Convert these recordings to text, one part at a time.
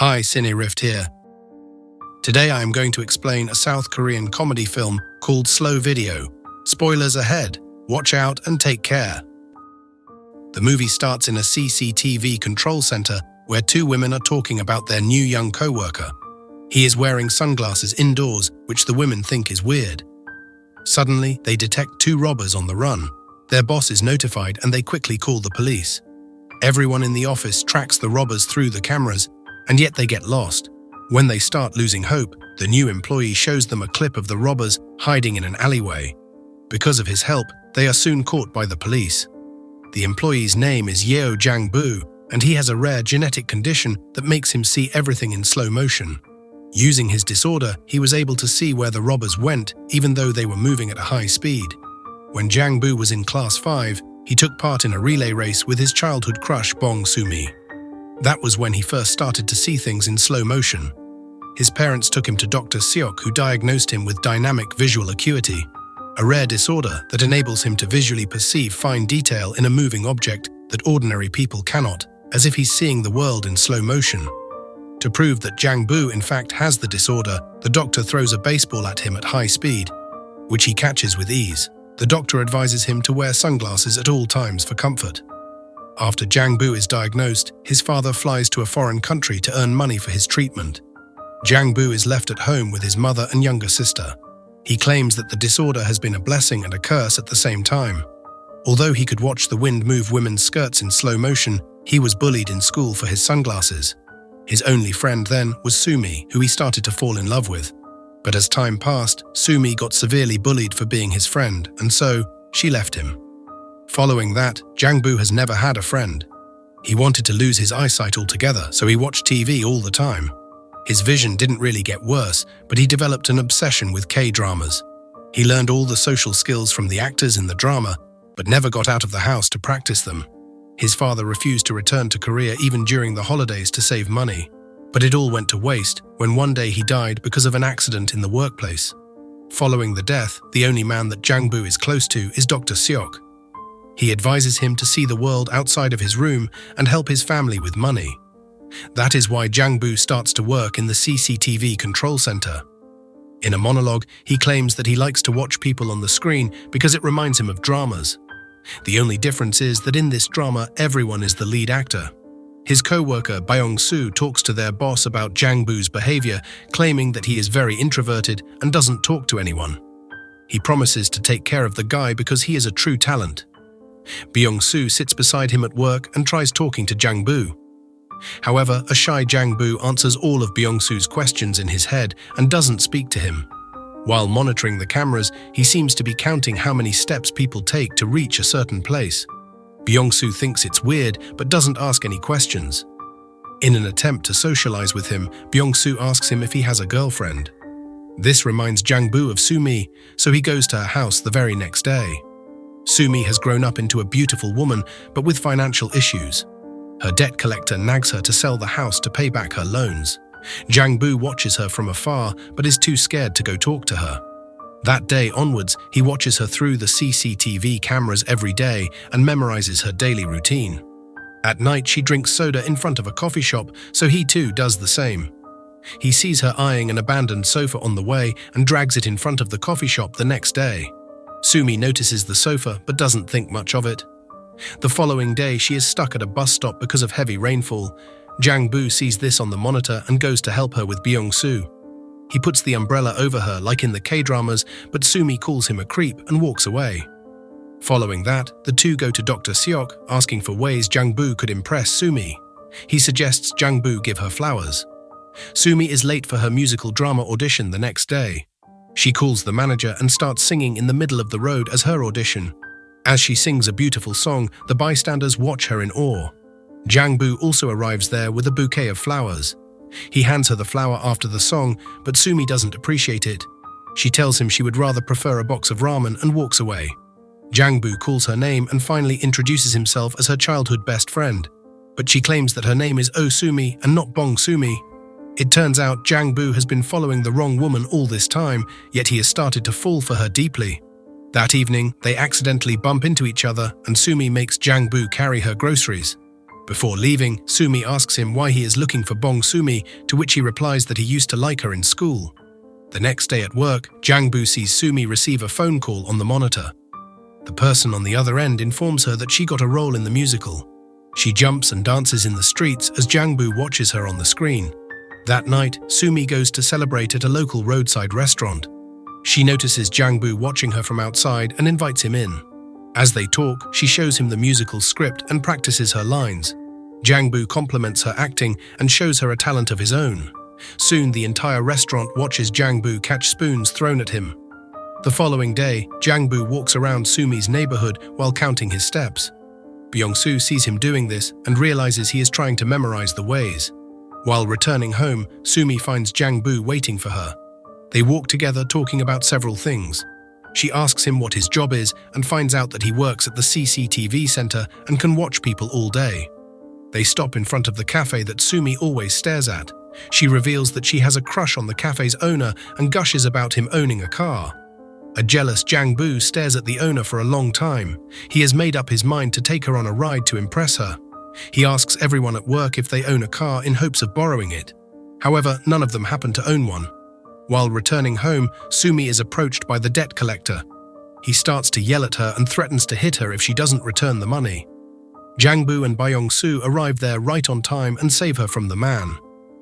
Hi, Cine Rift here. Today I am going to explain a South Korean comedy film called Slow Video. Spoilers ahead. Watch out and take care. The movie starts in a CCTV control center where two women are talking about their new young co-worker. He is wearing sunglasses indoors, which the women think is weird. Suddenly, they detect two robbers on the run. Their boss is notified and they quickly call the police. Everyone in the office tracks the robbers through the cameras, and yet they get lost. When they start losing hope, the new employee shows them a clip of the robbers hiding in an alleyway. Because of his help, they are soon caught by the police. The employee's name is Yeo Jang-Boo, and he has a rare genetic condition that makes him see everything in slow motion. Using his disorder, he was able to see where the robbers went, even though they were moving at a high speed. When Jang-Boo was in Class 5, he took part in a relay race with his childhood crush Bong Soo-mi. That was when he first started to see things in slow motion. His parents took him to Dr. Seok, who diagnosed him with dynamic visual acuity, a rare disorder that enables him to visually perceive fine detail in a moving object that ordinary people cannot, as if he's seeing the world in slow motion. To prove that Jang-Boo in fact has the disorder, the doctor throws a baseball at him at high speed, which he catches with ease. The doctor advises him to wear sunglasses at all times for comfort. After Jang-Boo is diagnosed, his father flies to a foreign country to earn money for his treatment. Jang-Boo is left at home with his mother and younger sister. He claims that the disorder has been a blessing and a curse at the same time. Although he could watch the wind move women's skirts in slow motion, he was bullied in school for his sunglasses. His only friend then was Soo-mi, who he started to fall in love with. But as time passed, Soo-mi got severely bullied for being his friend, and so she left him. Following that, Jang-Boo has never had a friend. He wanted to lose his eyesight altogether, so he watched TV all the time. His vision didn't really get worse, but he developed an obsession with K-dramas. He learned all the social skills from the actors in the drama, but never got out of the house to practice them. His father refused to return to Korea even during the holidays to save money. But it all went to waste when one day he died because of an accident in the workplace. Following the death, the only man that Jang-Boo is close to is Dr. Seok. He advises him to see the world outside of his room and help his family with money. That is why Jang-Boo starts to work in the CCTV control center. In a monologue, he claims that he likes to watch people on the screen because it reminds him of dramas. The only difference is that in this drama, everyone is the lead actor. His co-worker Byung-soo talks to their boss about Jang-Boo's behavior, claiming that he is very introverted and doesn't talk to anyone. He promises to take care of the guy because he is a true talent. Byung-soo sits beside him at work and tries talking to Jang-Boo. However, a shy Jang-Boo answers all of Byung-soo's questions in his head and doesn't speak to him. While monitoring the cameras, he seems to be counting how many steps people take to reach a certain place. Byung-soo thinks it's weird but doesn't ask any questions. In an attempt to socialize with him, Byung-soo asks him if he has a girlfriend. This reminds Jang-Boo of Soo-mi, so he goes to her house the very next day. Soo-mi has grown up into a beautiful woman, but with financial issues. Her debt collector nags her to sell the house to pay back her loans. Jang-Boo watches her from afar, but is too scared to go talk to her. That day onwards, he watches her through the CCTV cameras every day and memorizes her daily routine. At night, she drinks soda in front of a coffee shop, so he too does the same. He sees her eyeing an abandoned sofa on the way and drags it in front of the coffee shop the next day. Soo-mi notices the sofa but doesn't think much of it. The following day, she is stuck at a bus stop because of heavy rainfall. Jang-Boo sees this on the monitor and goes to help her with Byung-soo. He puts the umbrella over her like in the K-dramas, but Soo-mi calls him a creep and walks away. Following that, the two go to Dr. Seok, asking for ways Jang-Boo could impress Soo-mi. He suggests Jang-Boo give her flowers. Soo-mi is late for her musical drama audition the next day. She calls the manager and starts singing in the middle of the road as her audition. As she sings a beautiful song, the bystanders watch her in awe. Jang-Boo also arrives there with a bouquet of flowers. He hands her the flower after the song, but Soo-mi doesn't appreciate it. She tells him she would rather prefer a box of ramen and walks away. Jang-Boo calls her name and finally introduces himself as her childhood best friend. But she claims that her name is Oh Soo-mi and not Bong Soo-mi. It turns out Jang-Boo has been following the wrong woman all this time, yet he has started to fall for her deeply. That evening, they accidentally bump into each other and Soo-mi makes Jang-Boo carry her groceries. Before leaving, Sumi asks him why he is looking for Bong Sumi, to which he replies that he used to like her in school. The next day at work, Jang-Boo sees Sumi receive a phone call on the monitor. The person on the other end informs her that she got a role in the musical. She jumps and dances in the streets as Jang-Boo watches her on the screen. That night, Sumi goes to celebrate at a local roadside restaurant. She notices Jang-Boo watching her from outside and invites him in. As they talk, she shows him the musical script and practices her lines. Jang-Boo compliments her acting and shows her a talent of his own. Soon, the entire restaurant watches Jang-Boo catch spoons thrown at him. The following day, Jang-Boo walks around Sumi's neighborhood while counting his steps. Byung-soo sees him doing this and realizes he is trying to memorize the ways. While returning home, Sumi finds Jang-Boo waiting for her. They walk together talking about several things. She asks him what his job is and finds out that he works at the CCTV center and can watch people all day. They stop in front of the cafe that Sumi always stares at. She reveals that she has a crush on the cafe's owner and gushes about him owning a car. A jealous Jang-Boo stares at the owner for a long time. He has made up his mind to take her on a ride to impress her. He asks everyone at work if they own a car in hopes of borrowing it. However, none of them happen to own one. While returning home, Sumi is approached by the debt collector. He starts to yell at her and threatens to hit her if she doesn't return the money. Jang-Boo and Byung-soo arrive there right on time and save her from the man.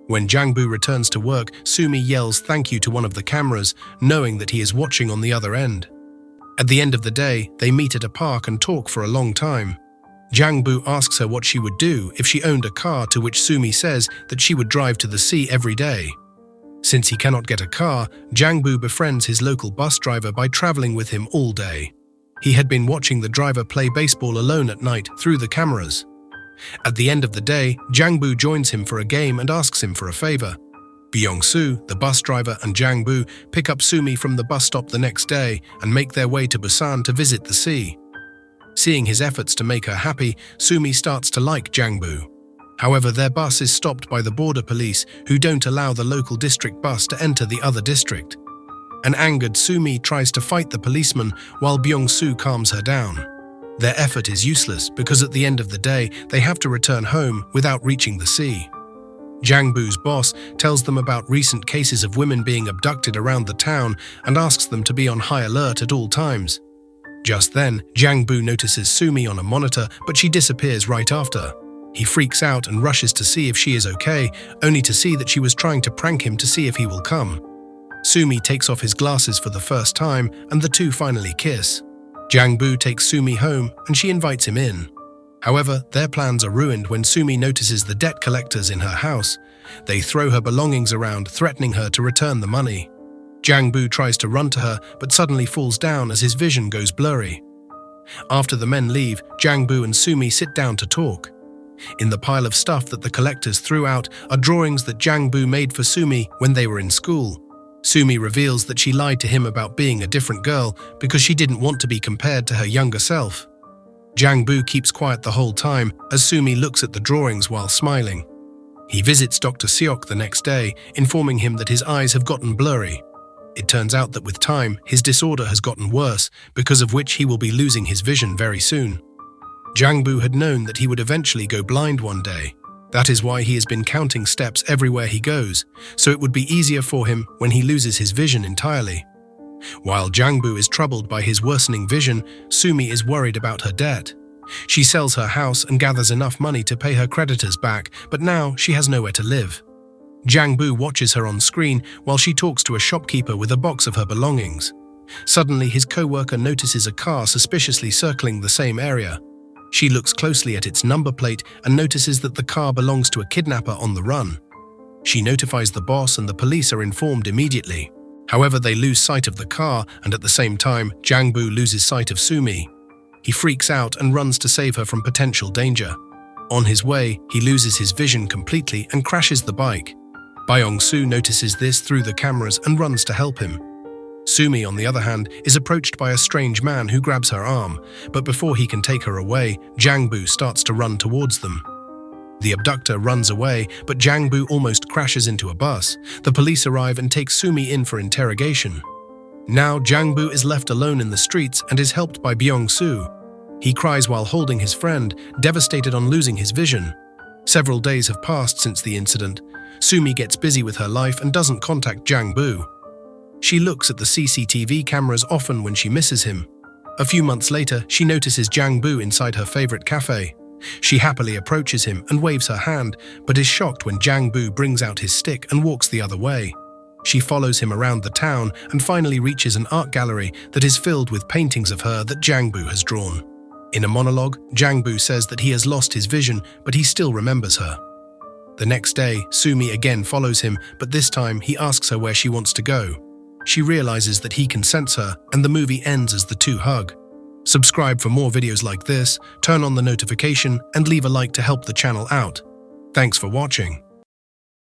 When Jang-Boo returns to work, Sumi yells thank you to one of the cameras, knowing that he is watching on the other end. At the end of the day, they meet at a park and talk for a long time. Jang-Boo asks her what she would do if she owned a car, to which Sumi says that she would drive to the sea every day. Since he cannot get a car, Jang-Boo befriends his local bus driver by traveling with him all day. He had been watching the driver play baseball alone at night through the cameras. At the end of the day, Jang-Boo joins him for a game and asks him for a favor. Byung-soo, the bus driver, and Jang-Boo pick up Sumi from the bus stop the next day and make their way to Busan to visit the sea. Seeing his efforts to make her happy, Sumi starts to like Jang-Boo. However, their bus is stopped by the border police, who don't allow the local district bus to enter the other district. An angered Sumi tries to fight the policeman while Byung-soo calms her down. Their effort is useless because at the end of the day, they have to return home without reaching the sea. Jang-Boo's boss tells them about recent cases of women being abducted around the town and asks them to be on high alert at all times. Just then, Jang-Boo notices Sumi on a monitor, but she disappears right after. He freaks out and rushes to see if she is okay, only to see that she was trying to prank him to see if he will come. Sumi takes off his glasses for the first time, and the two finally kiss. Jang-Boo takes Sumi home, and she invites him in. However, their plans are ruined when Sumi notices the debt collectors in her house. They throw her belongings around, threatening her to return the money. Jang-Boo tries to run to her, but suddenly falls down as his vision goes blurry. After the men leave, Jang-Boo and Sumi sit down to talk. In the pile of stuff that the collectors threw out are drawings that Jang-Boo made for Sumi when they were in school. Sumi reveals that she lied to him about being a different girl because she didn't want to be compared to her younger self. Jang-Boo keeps quiet the whole time as Sumi looks at the drawings while smiling. He visits Dr. Seok the next day, informing him that his eyes have gotten blurry. It turns out that with time, his disorder has gotten worse, because of which he will be losing his vision very soon. Jang-Boo had known that he would eventually go blind one day. That is why he has been counting steps everywhere he goes, so it would be easier for him when he loses his vision entirely. While Jang-Boo is troubled by his worsening vision, Sumi is worried about her debt. She sells her house and gathers enough money to pay her creditors back, but now she has nowhere to live. Jang-Boo watches her on screen while she talks to a shopkeeper with a box of her belongings. Suddenly, his co-worker notices a car suspiciously circling the same area. She looks closely at its number plate and notices that the car belongs to a kidnapper on the run. She notifies the boss and the police are informed immediately. However, they lose sight of the car, and at the same time, Jang-Boo loses sight of Sumi. He freaks out and runs to save her from potential danger. On his way, he loses his vision completely and crashes the bike. Byung-soo notices this through the cameras and runs to help him. Sumi, on the other hand, is approached by a strange man who grabs her arm, but before he can take her away, Jang-Boo starts to run towards them. The abductor runs away, but Jang-Boo almost crashes into a bus. The police arrive and take Sumi in for interrogation. Now Jang-Boo is left alone in the streets and is helped by Byung-soo. He cries while holding his friend, devastated on losing his vision. Several days have passed since the incident. Sumi gets busy with her life and doesn't contact Jang-Boo. She looks at the CCTV cameras often when she misses him. A few months later, she notices Jang-Boo inside her favorite cafe. She happily approaches him and waves her hand, but is shocked when Jang-Boo brings out his stick and walks the other way. She follows him around the town and finally reaches an art gallery that is filled with paintings of her that Jang-Boo has drawn. In a monologue, Jang-Boo says that he has lost his vision, but he still remembers her. The next day, Sumi again follows him, but this time he asks her where she wants to go. She realizes that he can sense her, and the movie ends as the two hug. Subscribe for more videos like this, turn on the notification, and leave a like to help the channel out. Thanks for watching.